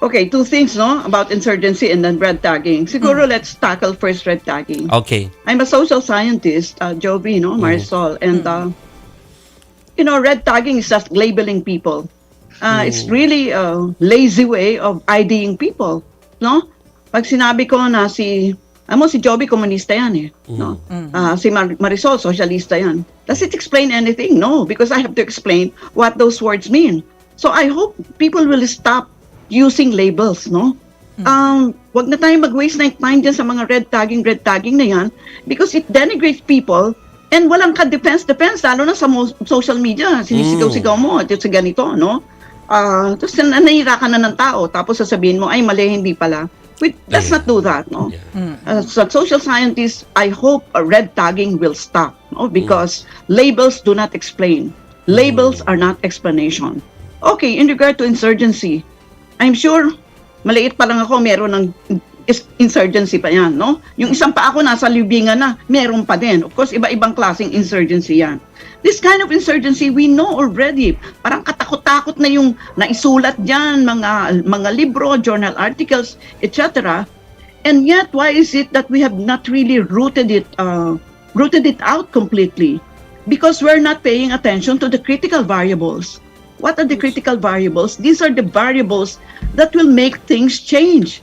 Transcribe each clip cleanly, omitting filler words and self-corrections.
Okay, two things, no, about insurgency and then red tagging. Siguro let's tackle first red tagging. Okay. I'm a social scientist, Jovi, no, Marisol, and red tagging is just labeling people. It's really a lazy way of IDing people, no? Pag sinabi ko na si Jovi komunista yan eh, no? Si Marisol socialista yan. Does it explain anything? No, because I have to explain what those words mean. So I hope people will stop using labels, no? Wag na tayong mag-waste ng time dyan sa mga red tagging na yan because it denigrates people and walang ka-defense, lalo na sa social media. Sinisigaw-sigaw mo, at sa ganito, no? Tapos nanahira ka na ng tao, tapos sasabihin mo, ay mali, hindi pala. Let's not do that, no? So social scientists, I hope red tagging will stop, no? Because labels do not explain. Labels are not explanation. Okay, in regard to insurgency, I'm sure, maliit pa lang ako, meron ng insurgency pa yan, no? Yung isang pa ako nasa libingan na, meron pa din. Of course, iba-ibang klaseng insurgency yan. This kind of insurgency, we know already. Parang katakot-takot na yung naisulat dyan, mga libro, journal articles, etc. And yet, why is it that we have not really rooted it out completely? Because we're not paying attention to the critical variables. What are the critical variables? These are the variables that will make things change.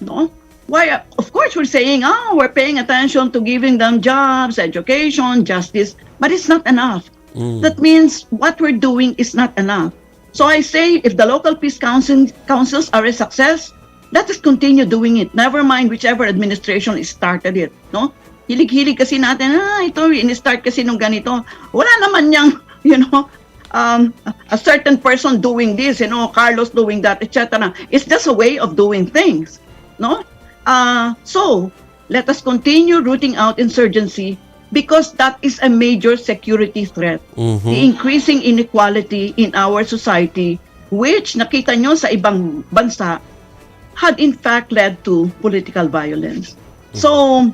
No? Why? Of course, we're saying, we're paying attention to giving them jobs, education, justice, but it's not enough. That means what we're doing is not enough. So I say, if the local peace councils are a success, let us continue doing it. Never mind whichever administration started it. No? Hilig-hilig kasi natin, ito, in-start kasi nung ganito. Wala naman niyang, a certain person doing this, Carlos doing that, etc. It's just a way of doing things, no? So let us continue rooting out insurgency because that is a major security threat. The increasing inequality in our society, which nakita nyo sa ibang bansa, had in fact led to political violence. So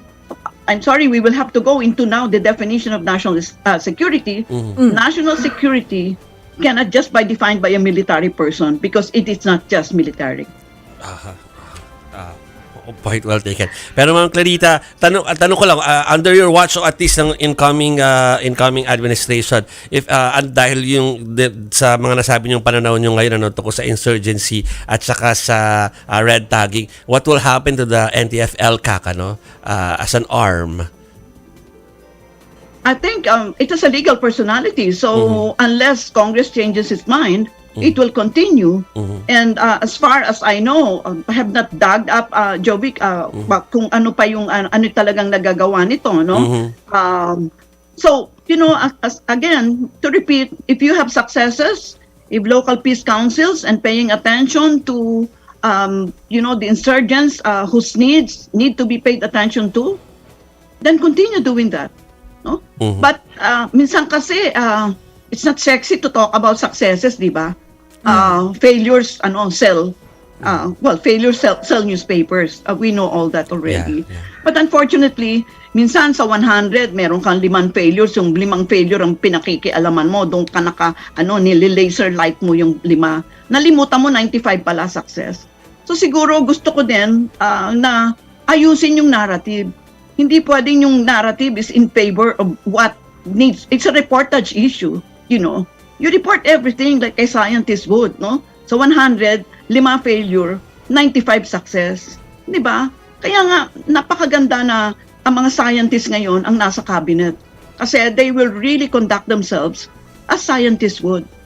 I'm sorry, we will have to go into now the definition of national security. National security cannot just be defined by a military person because it is not just military. Point well taken. Pero Ma'am Clarita, tanong ko lang, under your watch o at least ng incoming administration, if dahil sa mga nasabi niyong pananaw niyo ngayon tungkol sa insurgency at saka sa red tagging, what will happen to the NTF-ELCAC as an arm? I think it is a legal personality, so unless Congress changes its mind, it will continue. And as far as I know, I have not dug up, Jovic, kung ano pa yung ano talagang nagagawa nito, no? So, again, to repeat, if you have successes, if local peace councils and paying attention to, the insurgents whose needs need to be paid attention to, then continue doing that, no? But minsan kasi, it's not sexy to talk about successes, di ba? Failures sell sell newspapers. We know all that already. Yeah. But unfortunately, minsan sa 100 meron kang 5 failures, yung 5 failure ang pinakikialaman mo, doon ka nili-laser light mo yung 5. Nalimutan mo 95 pala success. So siguro gusto ko din na ayusin yung narrative. Hindi pwedeng yung narrative is in favor of what needs. It's a reportage issue, You report everything like a scientist would, no? So 100, 5 failure, 95 success. Di ba? Kaya nga, napakaganda na ang mga scientists ngayon ang nasa cabinet. Kasi they will really conduct themselves as scientists would.